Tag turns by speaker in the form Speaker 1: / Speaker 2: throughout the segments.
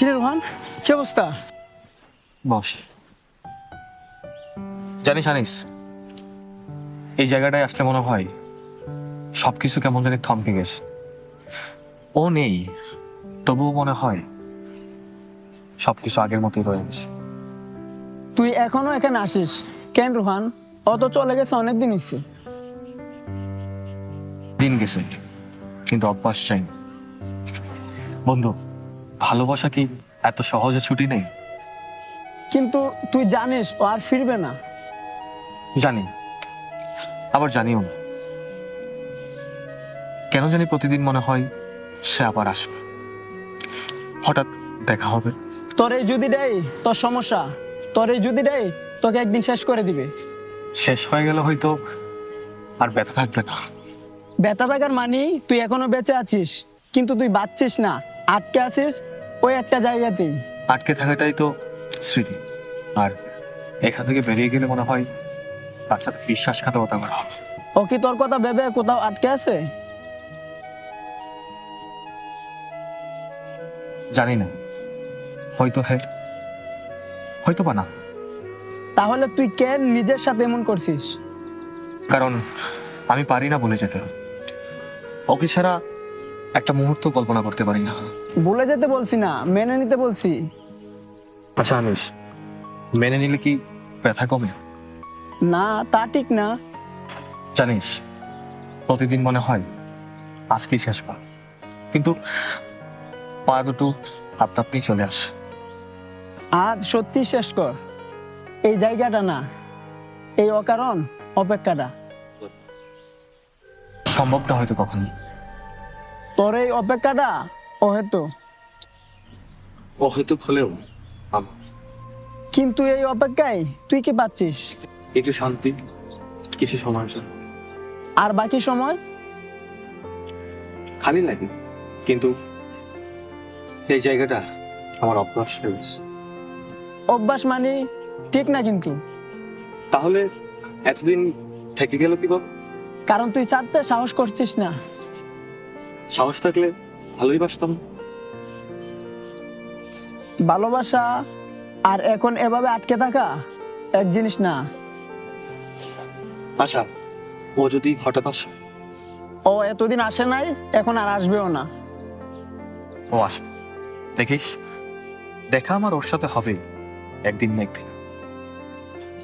Speaker 1: কিরে রোহান, কি অবস্থা?
Speaker 2: বস, জানিস এই জায়গাটায় আসলে মনে হয় সবকিছু কেমন জানি থমকে গেছে। ও নেই, তবুও মনে হয় সবকিছু আগের মতোই রয়ে গেছে।
Speaker 1: তুই এখনো এখানে আসিস কেন রোহান? অত চলে গেছে অনেকদিন হচ্ছে।
Speaker 2: দিন গেছে কিন্তু অভ্যাস চাই। বন্ধু, ভালোবাসা কি এত সহজে ছুটি নেই?
Speaker 1: কিন্তু তুই জানিস ও আর ফিরবে না।
Speaker 2: জানি, আবার জানিও না। কেন জানি প্রতিদিন মনে হয় সে আবার আসবে, হঠাৎ দেখা হবে।
Speaker 1: তোর এই যদি দেয় তোর সমস্যা, তোর এই যদি দেয় তোকে একদিন শেষ করে দিবে।
Speaker 2: শেষ হয়ে গেলে হয়তো আর ব্যথা থাকবে না।
Speaker 1: ব্যথা থাকার মানে তুই এখনো বেঁচে আছিস, কিন্তু তুই বাঁচছিস না, আটকে আছিস ওই একটা জায়গাতেই।
Speaker 2: আটকে থাকাটাই তো স্মৃতি, আর এখান থেকে বেরিয়ে গেলে মনে হয় তার সাথে বিশ্বাসঘাতকতা করা হবে।
Speaker 1: ও কি তোর কথা ভেবে কোথাও আটকে আছে?
Speaker 2: জানি না, হয়তো হ্যাঁ, হয়তো বা না।
Speaker 1: তাহলে তুই কেন নিজের সাথে এমন করছিস?
Speaker 2: কারণ আমি পারি না বলে যেতে। ওকে ছাড়া একটা মুহূর্ত কল্পনা করতে পারি না।
Speaker 1: ভুলে যেতে বলছি না, মেনে নিতে বলছি।
Speaker 2: আচ্ছা আনিস, মেনে নিলে কি ব্যথা কমে?
Speaker 1: না, তা ঠিক না।
Speaker 2: জানিস, প্রতিদিন মনে হয় আজকেই শেষ পা, কিন্তু পা দুটো আপনা আপনি চলে আসে।
Speaker 1: আজ সত্যি শেষ কর। এই জায়গাটা না, এই অকারণ অপেক্ষাটা।
Speaker 2: সম্ভবটা হয়তো কখনো।
Speaker 1: তোর এই অপেক্ষাটা অহেতু,
Speaker 2: অহেতুক হলেও আমার
Speaker 1: কিন্তু এই অপেক্ষায় তুই কি পাচ্ছিস?
Speaker 2: একটু শান্তি, কিছু সময়ের জন্য।
Speaker 1: আর বাকি সময়
Speaker 2: খালি লাগে, কিন্তু এই জায়গাটা আমার অভ্যাস হয়ে গেছে।
Speaker 1: অভ্যাস মানে ঠিক না কিন্তু,
Speaker 2: তাহলে এতদিন থেকে গেল কি বল?
Speaker 1: কারণ তুই ছাড়তে সাহস করছিস না।
Speaker 2: সাহস থাকলে ভালোই বাসতাম।
Speaker 1: ভালোবাসা আর এখন এভাবে আটকে থাকা এক জিনিস না।
Speaker 2: আচ্ছা, ও যদি হঠাৎ আসে?
Speaker 1: ও এতদিন আসে নাই, এখন আর আসবেও না।
Speaker 2: ও আসবে, দেখিস, দেখা আমার ওর সাথে হবে একদিন না একদিন।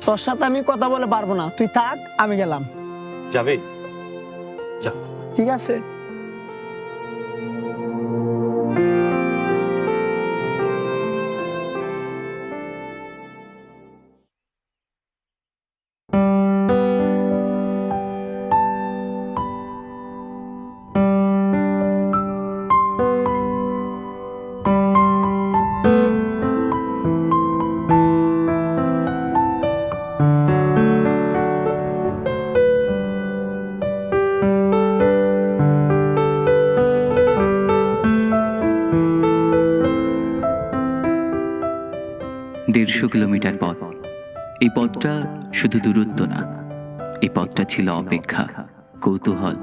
Speaker 1: তোর সাথে আমি কথা বলে পারবো না, তুই থাক, আমি গেলাম।
Speaker 2: যাবে? যা।
Speaker 1: ঠিক আছে।
Speaker 3: দেড়শো কিলোমিটার পথ। এই পথটা শুধু দূরত্ব না, এই পথটা ছিল অপেক্ষা, কৌতূহল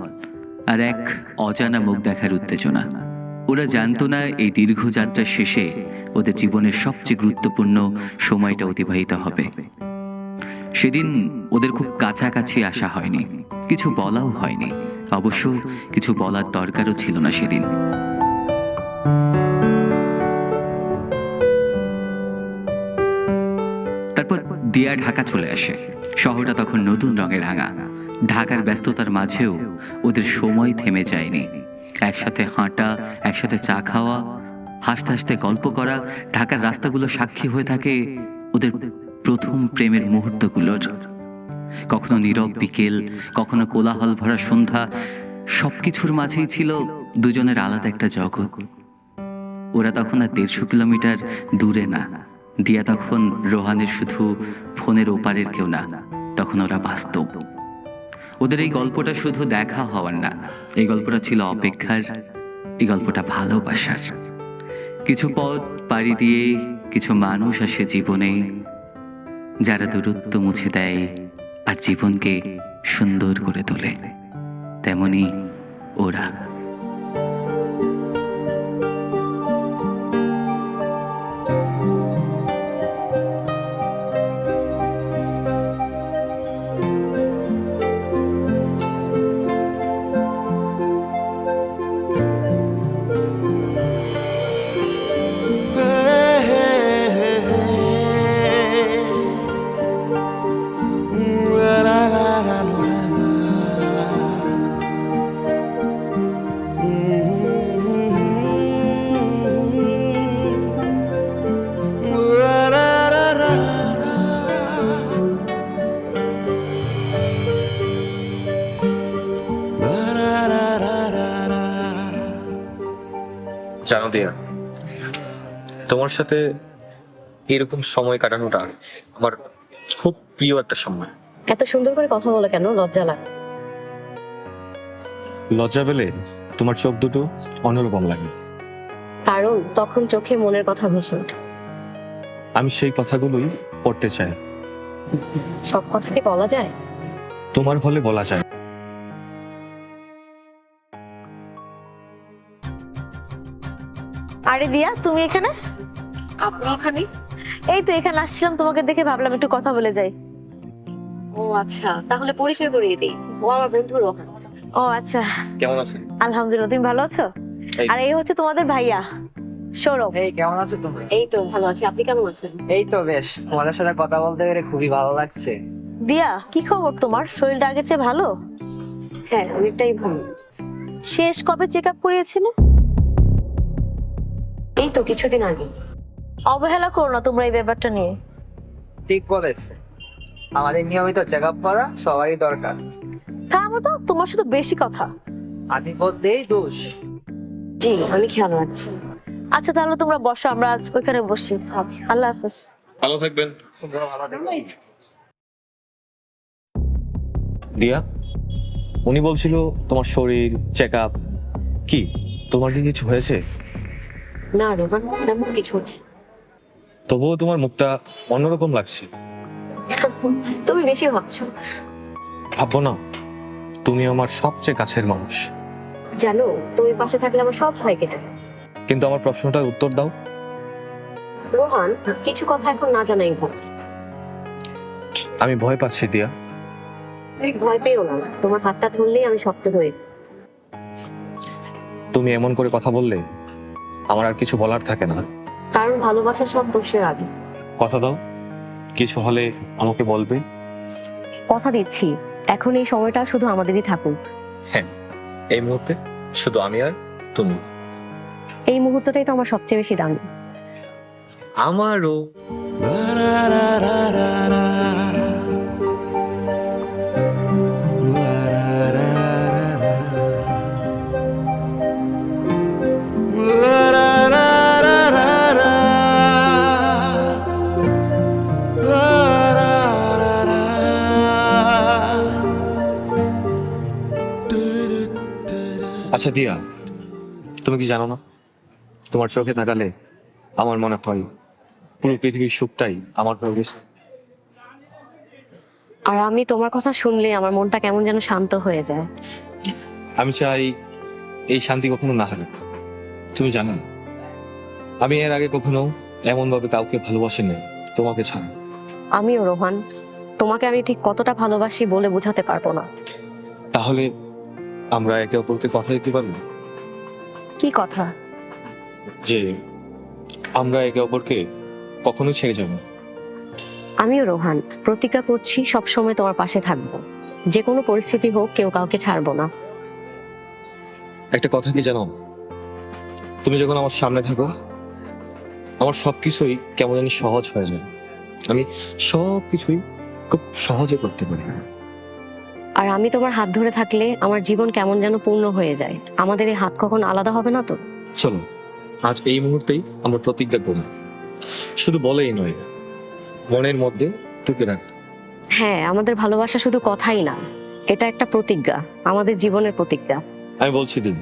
Speaker 3: আর এক অজানা মুখ দেখার উত্তেজনা। ওরা জানতো না এই দীর্ঘ যাত্রার শেষে ওদের জীবনের সবচেয়ে গুরুত্বপূর্ণ সময়টা অতিবাহিত হবে। সেদিন ওদের খুব কাছাকাছি আসা হয়নি, কিছু বলাও হয়নি, অবশ্য কিছু বলার দরকারও ছিল না সেদিন। তারপর দিয়া ঢাকা চলে আসে। শহরটা তখন নতুন রঙে রাঙা। ঢাকার ব্যস্ততার মাঝেও ওদের সময় থেমে যায়নি। একসাথে হাঁটা, একসাথে চা খাওয়া, হাসতে হাসতে গল্প করা, ঢাকার রাস্তাগুলো সাক্ষী হয়ে থাকে ওদের প্রথম প্রেমের মুহূর্তগুলোর। কখনো নীরব বিকেল, কখনো কোলাহল ভরা সন্ধ্যা, সবকিছুর মাঝেই ছিল দুজনের আলাদা একটা জগৎ। ওরা তখন আর 150 কিলোমিটার দূরে না। দিয়া তখন রোহানের শুধু ফোনের ওপারের কেউ না, তখন ওরা বাস্তব। ওদের এই গল্পটা শুধু দেখা হওয়ার না, এই গল্পটা ছিল অপেক্ষার, এই গল্পটা ভালোবাসার। কিছু পথ পাড়ি দিয়ে কিছু মানুষ আসে জীবনে, যারা দূরত্ব মুছে দেয় আর জীবনকে সুন্দর করে তোলে। তেমনি ওরা।
Speaker 2: জানো দিয়া, তোমার সাথে এরকম সময় কাটানোটা আমার খুব প্রিয় একটা সময়।
Speaker 4: এত সুন্দর করে কথা বলে কেন? লজ্জা লাগে?
Speaker 2: লজ্জা পেলে তোমার চোখ দুটো অন্যরকম লাগে।
Speaker 4: কারণ তখন চোখে মনের কথা ভেসে ওঠে।
Speaker 2: আমি সেই কথাগুলোই পড়তে চাই।
Speaker 4: সব কথা কি বলা যায়?
Speaker 2: তোমার হলে বলা যায়।
Speaker 5: আরে দিয়া, তুমি এখানে?
Speaker 4: আপনি এখানে?
Speaker 5: এই তো এখানে আসছিলাম, তোমাকে দেখে ভাবলাম একটু কথা বলে যাই।
Speaker 4: ও আচ্ছা, তাহলে পরিচয় করিয়ে দিই। ও আমার বন্ধু রোহান।
Speaker 5: ও আচ্ছা,
Speaker 2: কেমন আছেন?
Speaker 5: আলহামদুলিল্লাহ। তুমি ভালো আছো?
Speaker 2: এই।
Speaker 5: আর এই হচ্ছে তোমাদের ভাইয়া সৌরভ।
Speaker 1: এই কেমন আছো তুমি?
Speaker 4: এই তো ভালো আছি, আপনি কেমন আছেন?
Speaker 1: এই তো বেশ, তোমাদের সাথে কথা বলতে পেরে খুবই ভালো লাগছে।
Speaker 5: দিয়া, কি খবর তোমার? শরীরটা আগের চেয়ে ভালো?
Speaker 4: হ্যাঁ, অনেকটাই ভালো।
Speaker 5: শেষ কবে চেক আপ করিয়েছিলে?
Speaker 4: এই তো কিছুদিন আগে।
Speaker 5: অবহেলা করো না তোমরা এই ব্যাপারটা নিয়ে।
Speaker 1: ঠিক বলেছে, আমাদের নিয়মিত চেক আপ করা সবারই দরকার।
Speaker 5: থামো তো, তোমার শুধু বেশি কথা।
Speaker 1: আমি বলতেই দোষ।
Speaker 4: জি, আমি খেয়াল রাখছি।
Speaker 5: আচ্ছা তাহলে তোমরা বসো, আমরা আজ ওইখানে বসি।
Speaker 4: আচ্ছা।
Speaker 5: আল্লাহ হাফেজ।
Speaker 2: ভালো থাকবেন। দিয়া, উনি বলছিল তোমার শরীর চেক আপ। কি তোমার কি কিছু হয়েছে?
Speaker 4: না রোহান, তেমন কিছু না।
Speaker 2: তবুও তোমার মুখটা অন্যরকম লাগছে।
Speaker 4: তুমি বেশি ভাবছো।
Speaker 2: ভাববো না, তুমি আমার সবচেয়ে কাছের মানুষ।
Speaker 4: জানো, তুমি পাশে থাকলে আমার সব ভয় কেটে যায়।
Speaker 2: কিন্তু আমার প্রশ্নটার উত্তর দাও।
Speaker 4: রোহান, কিছু কথা এখন না জানাই ভালো।
Speaker 2: আমি ভয় পাচ্ছি দিয়া।
Speaker 4: তুমি ভয় পেও না, তোমার হাতটা ধরলেই আমি শক্ত হয়ে যাই।
Speaker 2: তুমি এমন করে কথা বললে আমার আর কিছু বলার থাকে না।
Speaker 4: কারণ ভালোবাসা সব প্রশ্নের আগে।
Speaker 2: কথা দাও, কিছু হলে আমাকে বলবে।
Speaker 4: কথা দিচ্ছি, এখন এই সময়টা শুধু আমাদেরই থাকুক।
Speaker 2: হ্যাঁ, এই মুহূর্তে শুধু আমি আর তুমি।
Speaker 4: এই মুহূর্তটাই তো আমার সবচেয়ে বেশি দামি।
Speaker 2: আমারও। আচ্ছা দিয়া, তুমি কি জানো না, তোমার চোখে তাকালে আমার মনে হয় পুরো পৃথিবীর সুখটাই আমার হয়ে গেছে।
Speaker 4: আর আমি তোমার কথা শুনলে আমার মনটা কেমন যেন শান্ত হয়ে যায়।
Speaker 2: আমি চাই এই শান্তি কখনো না হারে। তুমি জানো, আমি এর আগে কখনো এমন ভাবে কাউকে ভালোবাসিনি তোমাকে ছাড়া।
Speaker 4: আমিও রোহান, তোমাকে আমি ঠিক কতটা ভালোবাসি বলে বোঝাতে পারবো না।
Speaker 2: তাহলে আমরা একে অপরকে কথা দিতে পারবো
Speaker 4: কি কথা?
Speaker 2: যে আমরা একে অপরকে কখনোই ছেড়ে যাব না।
Speaker 4: আমিও রোহান, প্রতিজ্ঞা করছি সবসময় তোমার পাশে থাকবো। যে কোনো পরিস্থিতি হোক, কেউ কাউকে ছাড়বো না।
Speaker 2: একটা কথা কি জানো, তুমি যখন আমার সামনে থাকো আমার সবকিছুই কেমন জানি সহজ হয়ে যায়। আমি সবকিছুই খুব সহজে করতে পারি।
Speaker 4: আর আমি তোমার হাত ধরে থাকলে আমার জীবন কেমন যেন পূর্ণ হয়ে যায়। আমাদের এই হাত কখন আলাদা হবে না তো?
Speaker 2: চলো আজ এই মুহূর্তেই আমরা প্রতিজ্ঞা করি, শুধু বলেই নয়, মনের মধ্যে টুকে রাখ।
Speaker 4: হ্যাঁ, আমাদের ভালোবাসা শুধু কথাই না, এটা একটা প্রতিজ্ঞা, আমাদের জীবনের প্রতিজ্ঞা।
Speaker 2: আমি বলছি দিন,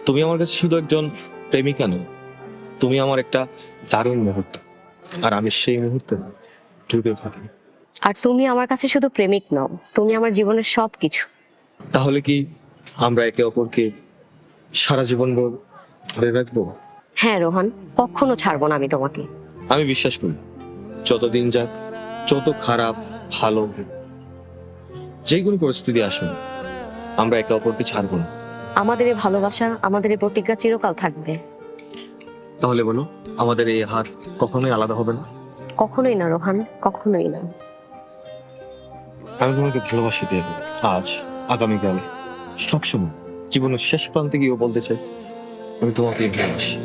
Speaker 2: তুমি আমার কাছে শুধু একজন প্রেমিকা নও, তুমি আমার একটা দারুণ মুহূর্ত, আর আমি সেই মুহূর্তে ডুবে থাকি।
Speaker 4: আর তুমি আমার কাছে শুধু প্রেমিক নও, তুমি আমার জীবনের সব কিছু।
Speaker 2: তাহলে কি আমরা একে অপরকে সারা জীবন ধরে রাখবো?
Speaker 4: হ্যাঁ রোহান, কখনো ছাড়বো না আমি তোমাকে।
Speaker 2: আমি বিশ্বাস করি যতদিন যাক, যত খারাপ ভালো যে কোনো পরিস্থিতি আসুন, আমরা একে অপরকে ছাড়বো না।
Speaker 4: আমাদের এই ভালোবাসা, আমাদের এই প্রতিজ্ঞা চিরকাল থাকবে।
Speaker 2: তাহলে বলো, আমাদের এই হাত কখনোই আলাদা হবে না?
Speaker 4: কখনোই না রোহান, কখনোই না।
Speaker 2: আমি তোমাকে ভালোবাসি দেব, আজ, আগামীকাল, সবসময়, জীবনের শেষ প্রান্তে গিয়েও বলতে চাই আমি তোমাকে ভালোবাসি।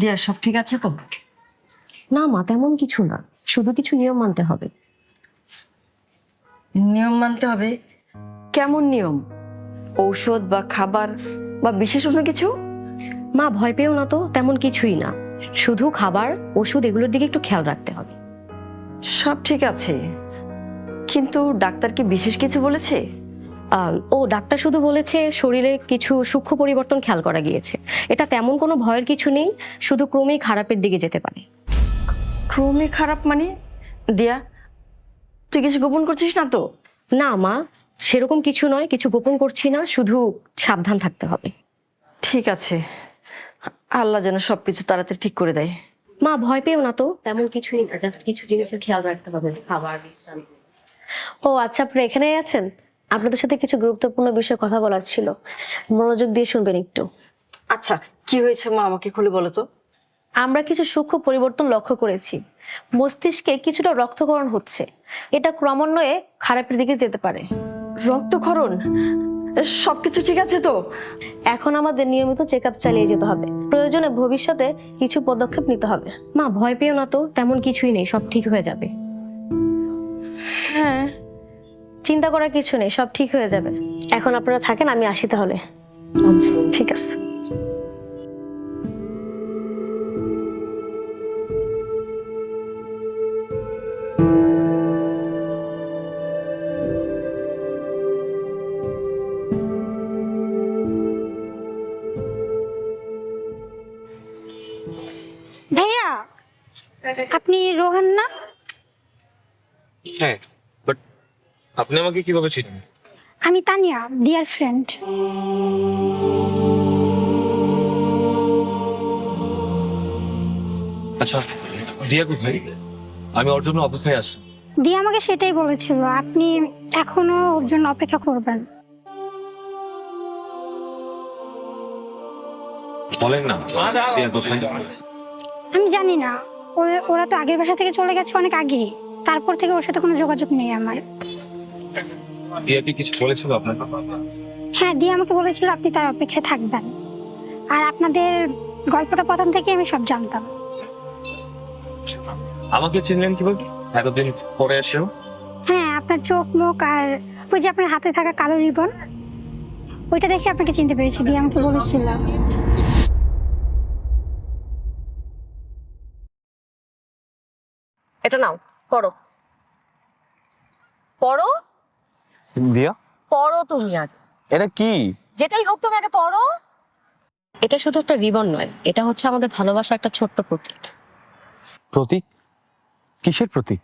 Speaker 6: দিয়া সব ঠিক আছে তো?
Speaker 4: না মা, তেমন কিছু না, শুধু কিছু নিয়ম মানতে হবে।
Speaker 6: নিয়ম মানতে হবে? কেমন নিয়ম? ঔষধ বা খাবার বা বিশেষ কোনো কিছু?
Speaker 4: মা ভয় পেও না তো, তেমন কিছুই না, শুধু খাবার ওষুধ এগুলোর দিকে একটু খেয়াল রাখতে হবে।
Speaker 6: সব ঠিক আছে, কিন্তু ডাক্তার কি বিশেষ কিছু বলেছে?
Speaker 4: ও ডাক্তার শুধু বলেছে শরীরে কিছু সূক্ষ্ম পরিবর্তন খেয়াল করা গিয়েছে। এটা তেমন কোনো ভয়ের কিছু নেই, শুধু ক্রমেই খারাপের দিকে যেতে পারে।
Speaker 6: ক্রমে খারাপ মানে? দিয়া, তুই কিছু গোপন করছিস না তো?
Speaker 4: না মা, সেরকম কিছু নয়, কিছু গোপন করছি না, শুধু সাবধান থাকতে হবে।
Speaker 6: ঠিক আছে, আল্লাহ যেন সবকিছু তাড়াতাড়ি ঠিক করে দেয়।
Speaker 4: মা ভয় পেও না তো, তেমন কিছুই না, জাস্ট কিছু জিনিসের খেয়াল রাখতে হবে, খাবার বিশ্রাম।
Speaker 5: ও আচ্ছা, আপনারা এখানেই আছেন? আপনাদের সাথে কিছু গুরুত্বপূর্ণ বিষয়ে কথা বলার ছিল, মনোযোগ দিয়ে শুনবেন একটু।
Speaker 6: আচ্ছা, কি হয়েছে মা, আমাকে খুলে বলো তো।
Speaker 5: আমরা কিছু সূক্ষ্ম পরিবর্তন লক্ষ্য করেছি। মস্তিষ্কে কিছুটা রক্তক্ষরণ হচ্ছে, এটা ক্রমান্বয়ে খারাপের দিকে যেতে পারে।
Speaker 6: রক্তক্ষরণ? সবকিছু ঠিক আছে তো?
Speaker 5: এখন আমাদের নিয়মিত চেক আপ চালিয়ে যেতে হবে, প্রয়োজনে ভবিষ্যতে কিছু পদক্ষেপ নিতে হবে।
Speaker 4: মা ভয় পেও না তো, তেমন কিছুই নেই, সব ঠিক হয়ে যাবে।
Speaker 5: হ্যাঁ, চিন্তা করার কিছু নেই, সব ঠিক হয়ে যাবে। এখন আপনারা থাকেন, আমি আসি তাহলে। আচ্ছা ঠিক আছে।
Speaker 7: ভাইয়া, আপনি রোহান না?
Speaker 2: হ্যাঁ, বাট আপনি আমাকে কিভাবে চিনেন?
Speaker 7: আমি তানিয়া, ডিয়ার ফ্রেন্ড।
Speaker 2: আচ্ছা, দিয়া কোথায়? আমি ওর জন্য অপেক্ষায় আছি।
Speaker 7: দিয়া আমাকে সেটাই বলেছিল, আপনি এখনো ওর জন্য অপেক্ষা করবেন।
Speaker 2: বলেন না, দিয়া কোথায়?
Speaker 7: আমি জানি না, ওরা তো আগের বাসা থেকে চলে গেছে অনেক আগে, তারপর থেকে ওর সাথে কোনো যোগাযোগ নেই আমার।
Speaker 2: দিয়া কি কিছু বলেছিল আপনাকে?
Speaker 7: হ্যাঁ, দিয়া আমাকে বলেছিল আপনি তার অপেক্ষায় থাকবেন, আর আপনাদের গল্পটা প্রথম থেকে আমি সব জানতাম।
Speaker 2: আমাকে চিনলেন কিভাবে এতদিন পরে এসেও?
Speaker 7: হ্যাঁ, আপনার চোখ মুখ আর ওই যে আপনার হাতে থাকা কালো রিবন, ওইটা দেখে আপনাকে চিনতে পেরেছি, দিয়া আমাকে বলেছিল।
Speaker 4: এটা নাও, পড়ো পড়ো
Speaker 2: দিয়া,
Speaker 4: পড়ো তুমি আগে।
Speaker 2: এটা কি?
Speaker 4: যেটাই হোক তুমি আগে পড়ো। এটা শুধু একটা রিবন নয়, এটা হচ্ছে আমাদের ভালোবাসার একটা ছোট্ট প্রতীক।
Speaker 2: প্রতীক? কিসের প্রতীক?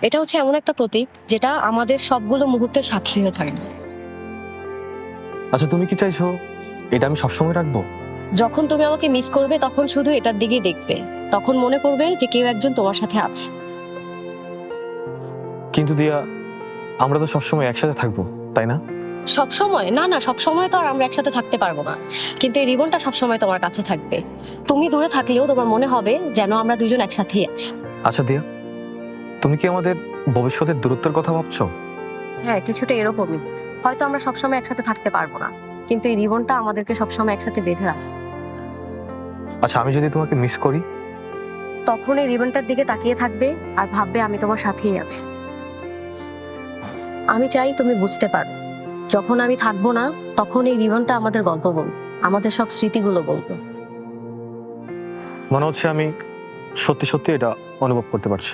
Speaker 4: এটা হচ্ছে এমন একটা প্রতীক যেটা আমাদের সবগুলো মুহূর্তের সাক্ষী হয়ে থাকবে।
Speaker 2: আচ্ছা, তুমি কি চাইছো এটা আমি সবসময় রাখবো?
Speaker 4: যখন তুমি আমাকে মিস করবে তখন শুধু এটার দিকেই দেখবে, তখন মনে করবে যে কেউ একজন তোমার সাথে আছে।
Speaker 2: কিন্তু দিয়া, আমরা তো সবসময় একসাথে থাকবো, তাই না?
Speaker 4: সব সময় না, না সব সময় তো আর আমরা একসাথে থাকতে পারবো না, কিন্তু এই রিবনটা সব সময় তোমার কাছে থাকবে। তুমি দূরে থাকলেও তোমার মনে হবে যেন আমরা দুজন একসাথেই আছি।
Speaker 2: আচ্ছা দিয়া, তুমি কি আমাদের ভবিষ্যতের দূরত্বের কথা ভাবছো?
Speaker 4: হ্যাঁ, কিছুটা এরকমই। হয়তো আমরা সবসময় একসাথে থাকতে পারবো না, কিন্তু এই রিবনটা আমাদেরকে সবসময় একসাথে বেঁধে রাখে।
Speaker 2: আচ্ছা, আমি যদি তোমাকে মিস করি?
Speaker 4: তখন এই রিবনটার দিকে তাকিয়ে থাকবে আর ভাববে আমি তোমার সাথেই আছি। আমি চাই তুমি বুঝতে পারো, যখন আমি থাকবো না তখন এই রিবনটা আমাদের গল্প বলবে, আমাদের সব স্মৃতিগুলো বলবে।
Speaker 2: মনে হচ্ছে আমি সত্যি সত্যি এটা অনুভব করতে পারছি।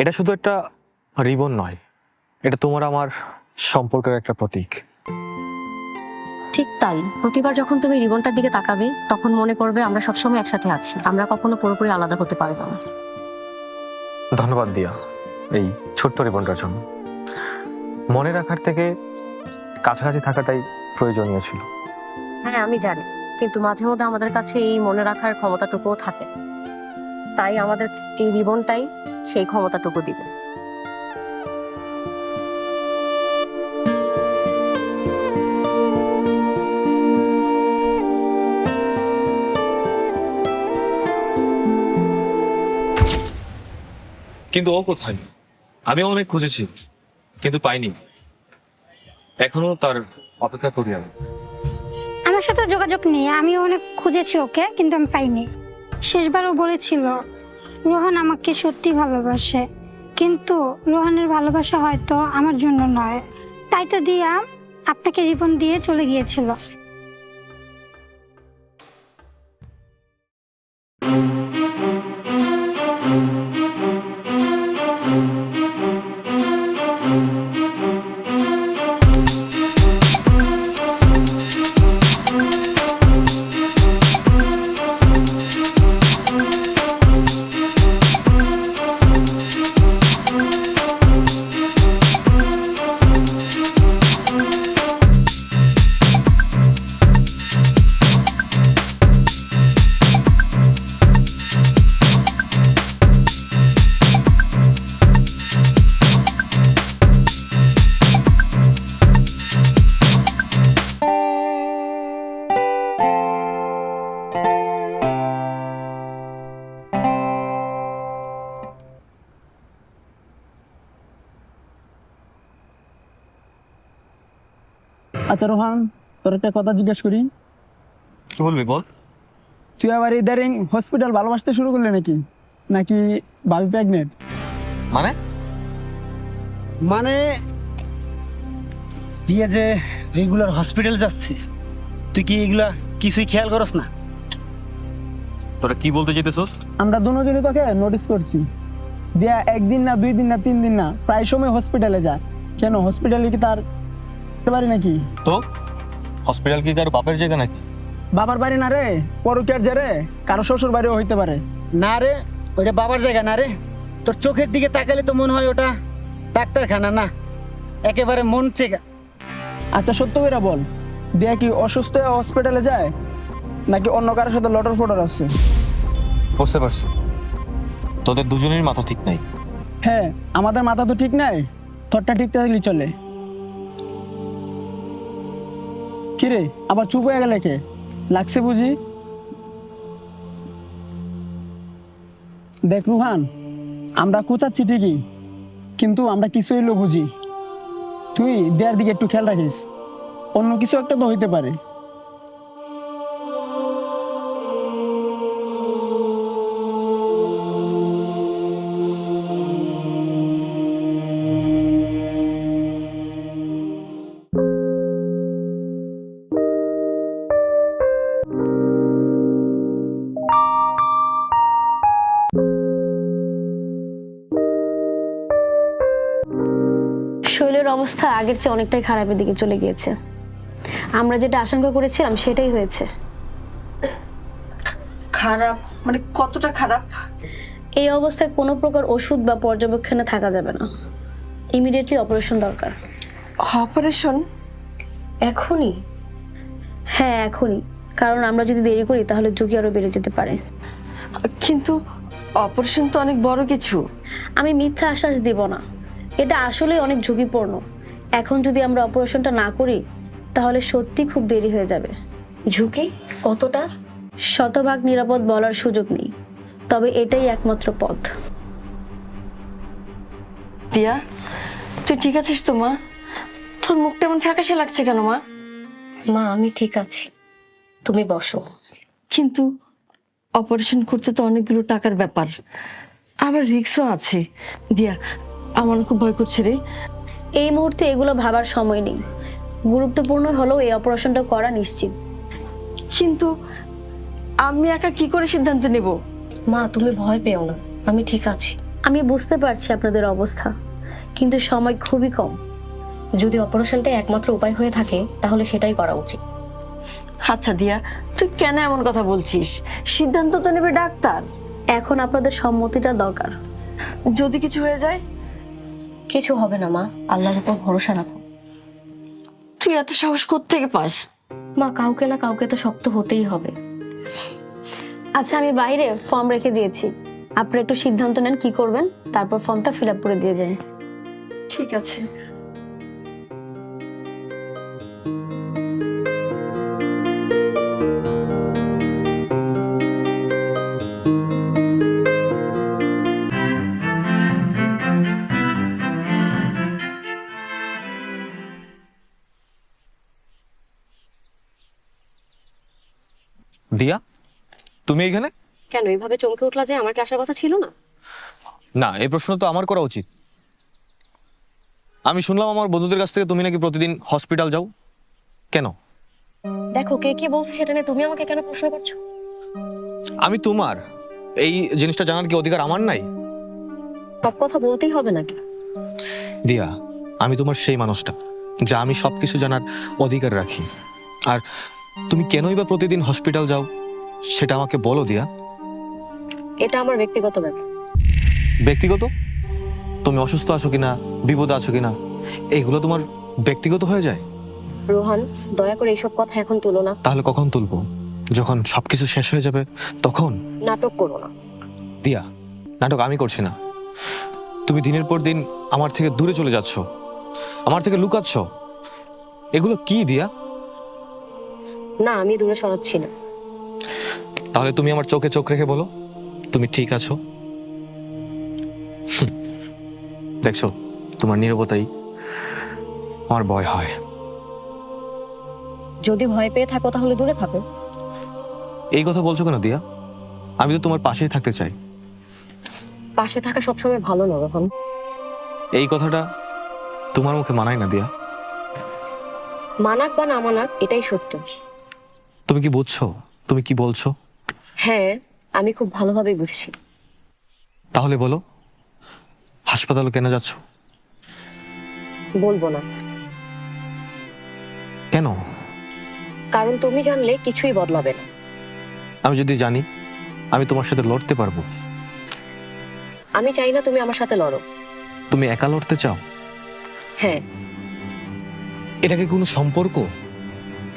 Speaker 2: এটা শুধু একটা রিবন নয়, এটা তোমার আমার সম্পর্কের একটা প্রতীক।
Speaker 4: ঠিক তাই, প্রতিবার যখন তুমি রিবনটার দিকে তাকাবে তখন মনে করবে আমরা সবসময় একসাথে আছি, আমরা কখনো পুরোপুরি আলাদা হতে পারবো না।
Speaker 2: ধন্যবাদ দিয়া এই ছোট্ট রিবনটার জন্য। মনে রাখার থেকে কাছাকাছি থাকাটাই প্রয়োজনীয় ছিল।
Speaker 4: হ্যাঁ আমি জানি, কিন্তু মাঝে মধ্যে আমাদের কাছে এই মনে রাখার ক্ষমতাটুকুও থাকে, তাই আমাদের এই রিবনটাই সেই ক্ষমতাটুকু দিবে।
Speaker 2: কিন্তু ও কোথায়? আমি অনেক খুঁজেছি কিন্তু পাইনি। এখনো তার অপেক্ষা করি আমি।
Speaker 7: আমার সাথে যোগাযোগ নেই, আমি অনেক খুঁজেছি ওকে, কিন্তু আমি পাইনি। শেষবারও বলেছিল রোহান আমাকে সত্যি ভালোবাসে, কিন্তু রোহানের ভালোবাসা হয়তো আমার জন্য নয়। তাই তো দিয়া আপনাকে রিবন দিয়ে চলে গিয়েছিল।
Speaker 1: আচ্ছা রোহান, তোর একটা কথা জিজ্ঞেস করি।
Speaker 2: কি বলবি বল।
Speaker 1: তুই আবার ইদারিং হসপিটাল ভালোবাসতে শুরু করলি নাকি, নাকি ভাবি প্রেগনেন্ট?
Speaker 2: মানে
Speaker 8: মানে দিয়ে যে রেগুলার হসপিটাল যাচ্ছিস, তুই কি এগুলা কিছুই খেয়াল করস না?
Speaker 2: তোরা কি বলতে চাইতেছস?
Speaker 1: আমরা দুজনই তোকে নোটিস করছি। দিয়া একদিন না, 2 দিন না, 3 দিন না, প্রায় সময় হসপিটালে যায়। কেন, হসপিটালে কি তার বাড়ি নাকি?
Speaker 2: তো হসপিটাল কি কারো বাপের জায়গা নাকি?
Speaker 1: বাবার বাড়ি না রে, পরকের যে রে, কারো শ্বশুর বাড়িও হইতে পারে।
Speaker 8: না রে, ওইটা বাবার জায়গা না রে। তোর চোখের দিকে তাকালে তো মনে হয় ওটা ডাক্তারখানা না, একেবারে মন চেকা।
Speaker 1: আচ্ছা সত্য করে বল, দিয়া কি অসুস্থ হয়ে হসপিটালে যায়, নাকি অন্য কারোর সাথে লটর ফটর আছে?
Speaker 2: বুঝতে পারছি, তোদের দুজনের মাথা ঠিক নাই।
Speaker 1: হ্যাঁ, আমাদের মাথা তো ঠিক নাই, তোরটা ঠিক থাকলে চলে। কিরে আবার চুপ হয়ে গেলে, কে লাগছে বুঝি? দেখ রুহান, আমরা কোচাচ্ছি ঠিকই, কিন্তু আমরা কিছু হইলেও বুঝি। তুই দেয়ার দিকে একটু খেয়াল রাখিস, অন্য কিছু একটা তো হইতে পারে।
Speaker 5: শৈলের অবস্থা আগের চেয়ে অনেকটাই খারাপের দিকে চলে গিয়েছে। আমরা যেটা আশঙ্কা করেছিলাম সেটাই হয়েছে।
Speaker 6: খারাপ মানে কতটা খারাপ?
Speaker 5: এই অবস্থায় কোনো প্রকার ওষুধ বা পর্যবেক্ষণে থাকা যাবে না, ইমিডিয়েটলি অপারেশন দরকার।
Speaker 6: অপারেশন
Speaker 4: এখনই?
Speaker 5: হ্যাঁ এখনই, কারণ আমরা যদি দেরি করি তাহলে ঝুঁকি আরো বেড়ে যেতে পারে।
Speaker 6: কিন্তু অপারেশন তো অনেক বড় কিছু।
Speaker 5: আমি মিথ্যা আশ্বাস দিব না, এটা আসলেই অনেক ঝুঁকিপূর্ণ। এখন যদি আমরা অপারেশনটা না করি তাহলে সত্যি খুব দেরি হয়ে যাবে।
Speaker 4: ঝুঁকি কতটা?
Speaker 5: শতভাগ নিরাপদ বলার সুযোগ নেই, তবে এটাই একমাত্র পথ।
Speaker 6: দিয়া, তুই ঠিক আছিস তো মা? তোর মুখটা এমন ফ্যাকাশে লাগছে কেন মা?
Speaker 4: মা আমি ঠিক আছি, তুমি বসো।
Speaker 6: কিন্তু অপারেশন করতে তো অনেকগুলো টাকার ব্যাপার, আবার রিস্কও আছে। দিয়া, আমার খুব ভয় করছে রে।
Speaker 5: এই মুহূর্তে এগুলো ভাবার সময় নেই, গুরুত্বপূর্ণ হলেও এই অপারেশনটা করা নিশ্চিত।
Speaker 6: কিন্তু আমি একা কি করে সিদ্ধান্ত নেব?
Speaker 4: মা তুমি ভয় পেও না, আমি ঠিক আছি।
Speaker 5: আমি বুঝতে পারছি আপনাদের অবস্থা, কিন্তু সময় খুবই কম।
Speaker 4: যদি অপারেশনটা একমাত্র উপায় হয়ে থাকে তাহলে সেটাই করা উচিত।
Speaker 6: আচ্ছা দিয়া, তুই কেন এমন কথা বলছিস? সিদ্ধান্ত তো নেবে ডাক্তার।
Speaker 5: এখন আপনাদের সম্মতিটা দরকার।
Speaker 6: যদি কিছু হয়ে যায়?
Speaker 4: কিছু হবে না মা, আল্লাহর উপর ভরসা রাখো।
Speaker 6: তুই এত সাহস কোত্থেকে পাস?
Speaker 4: মা কাউকে না কাউকে তো শক্ত হতেই হবে।
Speaker 5: আচ্ছা আমি বাইরে ফর্ম রেখে দিয়েছি, আপনারা একটু সিদ্ধান্ত নেন কি করবেন, তারপর ফর্মটা ফিল আপ করে দিয়ে যান।
Speaker 6: ঠিক আছে।
Speaker 2: দিয়া, তুমি এখানে?
Speaker 4: কেন এইভাবে চমকে উঠলা যে? আমার কি আসার কথা ছিল না?
Speaker 2: না, এই প্রশ্ন তো আমার করা উচিত। আমি শুনলাম আমার বন্ধুদের কাছ থেকে তুমি নাকি প্রতিদিন হসপিটাল যাও, কেন?
Speaker 4: দেখো, কে কি বলছে সেটা নিয়ে তুমি আমাকে কেন প্রশ্ন করছো?
Speaker 2: আমি তোমার এই জিনিসটা জানার কি অধিকার আমার নাই?
Speaker 4: সব কথা বলতেই হবে নাকি?
Speaker 2: দিয়া, আমি তোমার সেই মানুষটা যা আমি সবকিছু জানার অধিকার রাখি। আর তুমি কেনই বা প্রতিদিন হসপিটাল যাও সেটা আমাকে বলো দিয়া।
Speaker 4: এটা আমার ব্যক্তিগত ব্যাপার।
Speaker 2: ব্যক্তিগত? তুমি অসুস্থ আছো কিনা, বিপদে আছো কিনা, এগুলো তোমার ব্যক্তিগত হয়ে যায়?
Speaker 4: রোহান, দয়া করে এইসব কথা এখন তুলো না।
Speaker 2: তাহলে কখন তুলবো? যখন সবকিছু শেষ হয়ে যাবে তখন?
Speaker 4: নাটক করো না।
Speaker 2: দিয়া, নাটক আমি করছি না। তুমি দিনের পর দিন আমার থেকে দূরে চলে যাচ্ছ, আমার থেকে লুকাচ্ছ, এগুলো কি দিয়া?
Speaker 4: না, আমি দূরে সরাচ্ছি না।
Speaker 2: তাহলে তুমি আমার চোখে চোখ রেখে বলো তুমি ঠিক আছো। দেখছো, তোমার নীরবতাই আমার ভয় হয়।
Speaker 4: যদি ভয় পেয়ে থাকো তাহলে দূরে থাকো।
Speaker 2: এই কথা বলছো কেন দিয়া? আমি তো তোমার পাশেই থাকতে চাই।
Speaker 4: পাশে থাকা সবসময় ভালো না রোহন।
Speaker 2: এই কথাটা তোমার মুখে মানায় না দিয়া।
Speaker 4: মানাক বা না মানাক, এটাই সত্য।
Speaker 2: তুমি কি বুঝছো তুমি কি বলছো?
Speaker 4: হ্যাঁ, আমি খুব ভালোভাবেই বুঝছি।
Speaker 2: তাহলে বলো, হাসপাতালে কেন যাচ্ছ?
Speaker 4: বলবো না।
Speaker 2: কেন?
Speaker 4: কারণ তুমি জানলে কিছুই বদলাবে না।
Speaker 2: আমি যদি জানি আমি তোমার সাথে লড়তে পারবো।
Speaker 4: আমি চাই না তুমি আমার সাথে লড়ো।
Speaker 2: তুমি একা লড়তে চাও?
Speaker 4: হ্যাঁ।
Speaker 2: এটা কি কোনো সম্পর্ক?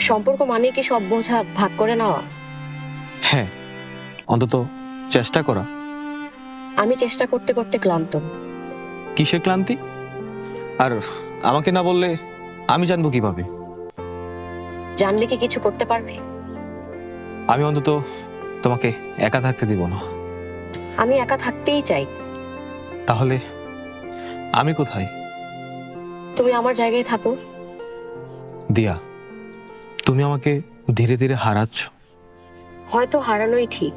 Speaker 4: সম্পর্ক মানে কি সব বোঝা ভাগ করে নেওয়া?
Speaker 2: হ্যাঁ, অন্তত চেষ্টা করা।
Speaker 4: আমি চেষ্টা করতে করতে ক্লান্ত।
Speaker 2: কিসের ক্লান্তি? আর আমাকে না বললে আমি জানবো কিভাবে?
Speaker 4: জানলে কি কিছু করতে পারবে?
Speaker 2: আমি অন্তত তোমাকে একা থাকতে দিব না।
Speaker 4: আমি একা থাকতেই চাই।
Speaker 2: তাহলে আমি কোথায়?
Speaker 4: তুমি আমার জায়গায় থাকো।
Speaker 2: দিয়া, তুমি আমাকে ধীরে ধীরে হারাচ্ছ।
Speaker 4: হয়তো হারানোই ঠিক।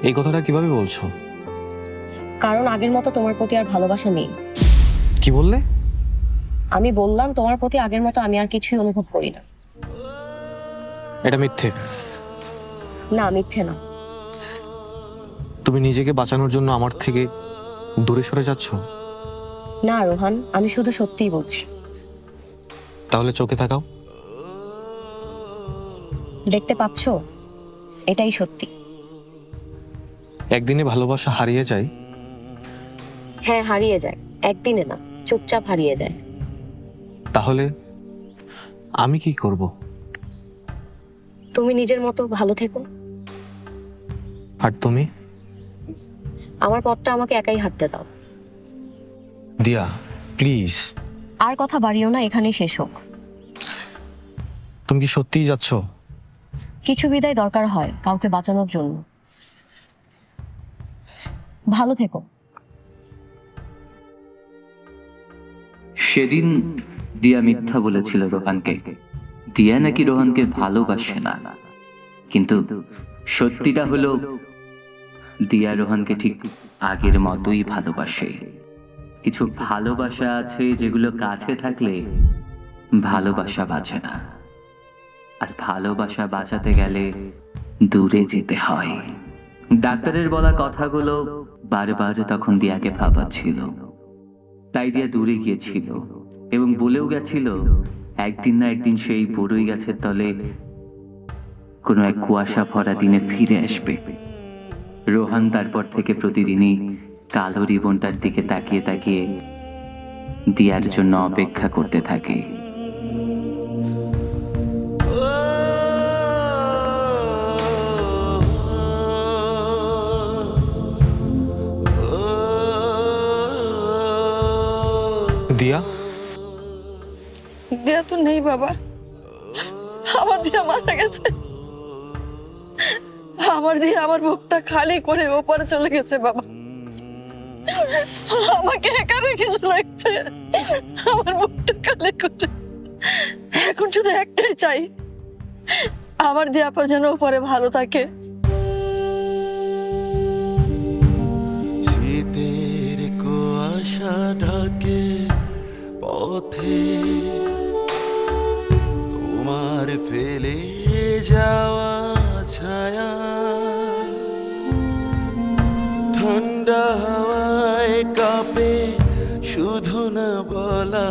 Speaker 2: এই কথাটা কিভাবে বলছো?
Speaker 4: কারণ আগের মতো তোমার প্রতি আর ভালোবাসা নেই।
Speaker 2: কি বললে?
Speaker 4: আমি বললাম তোমার প্রতি আগের মতো আমি আর কিছুই অনুভব করি না।
Speaker 2: এটা মিথ্যে।
Speaker 4: না, মিথ্যে না।
Speaker 2: তুমি নিজেকে বাঁচানোর জন্য আমার থেকে দূরে সরে যাচ্ছ।
Speaker 4: না রোহান, আমি শুধু সত্যিই বলছি।
Speaker 2: তাহলে চোখে তাকাও।
Speaker 4: দেখতে পাচ্ছো? এটাই সত্যি।
Speaker 2: একদিনে ভালোবাসা হারিয়ে যায়।
Speaker 4: হ্যাঁ, হারিয়ে যায়। একদিনে না, চুপচাপ হারিয়ে যায়।
Speaker 2: তাহলে আমি কি করব?
Speaker 4: তুমি নিজের মতো ভালো থেকো।
Speaker 2: আর তুমি?
Speaker 4: আমার পথটা আমাকে একাই হাঁটতে দাও।
Speaker 2: দিয়া, প্লিজ।
Speaker 4: আর কথা বাড়িও না, এখানেই শেষ হোক।
Speaker 2: তুমি কি সত্যিই যাচ্ছ?
Speaker 4: কিছু বিদায় দরকার হয় কাউকে বাঁচানোর জন্য। ভালো থেকো।
Speaker 3: সেদিন দিয়া মিথ্যা বলেছিল রোহানকে। দিয়া নাকি রোহানকে ভালোবাসে না, কিন্তু সত্যিটা হলো দিয়া রোহানকে ঠিক আগের মতোই ভালোবাসে। কিছু ভালোবাসা আছে যেগুলো কাছে থাকলে ভালোবাসা বাঁচে না, আর ভালোবাসা বাঁচাতে গেলে দূরে যেতে হয়। ডাক্তারের বলা কথাগুলো বারবার তখন দিয়াকে ভাবাচ্ছিল। তাই দিয়া দূরে গিয়েছিল এবং বলেও গেছিল একদিন না একদিন সেই বড়ই গাছের তলে কোনো এক কুয়াশা ভরা দিনে ফিরে আসবে। রোহান তারপর থেকে প্রতিদিনই কালো রিবনটার দিকে তাকিয়ে তাকিয়ে দিয়ার জন্য অপেক্ষা করতে থাকে।
Speaker 2: দিয়া,
Speaker 6: দিয়া তো নেই বাবা, আমার দিয়া মারা গেছে। আমার দিয়ে আমার বুকটা খালি করে ওপারে চলে গেছে বাবা। আমাকে একা রেখে চলে গেছে, আমার বুকটা খালি করে। এখন শুধু একটাই চাই, আমার দিয়া আপার যেন পরে ভালো থাকে।
Speaker 9: শীতের কুয়াশা ঢাকে পথে, তোমার ফেলে যাওয়া ছায়া, ঠান্ডা হাওয়ায় কাঁপে শুধু না বলা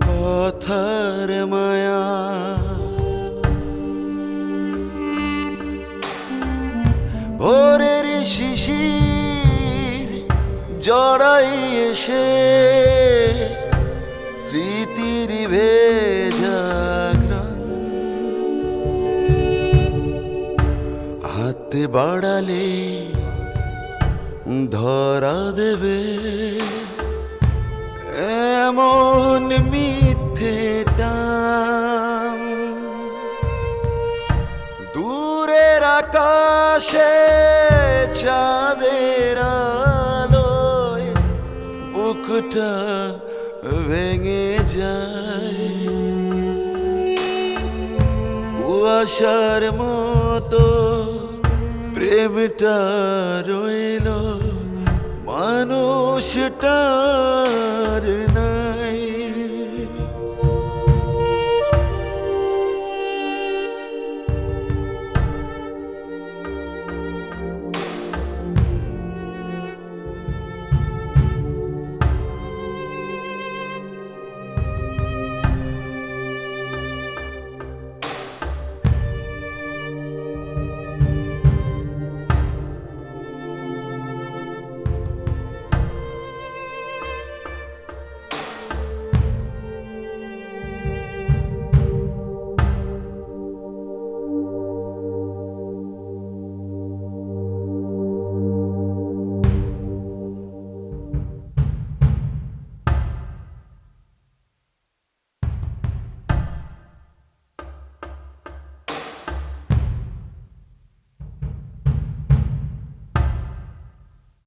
Speaker 9: কথার মায়া। ভোরের শিশির জড়াই এসে স্মৃতির ভেজা ঘ্রাণ, হাতে বাড়ালে ধরা দেবে এমন মিথ্যে টান। দূরের আকাশে চাঁদের আলোয় বুকটা ভেঙে যায়, কুয়াশার মতো প্রেমটা রইল মানুষটার না।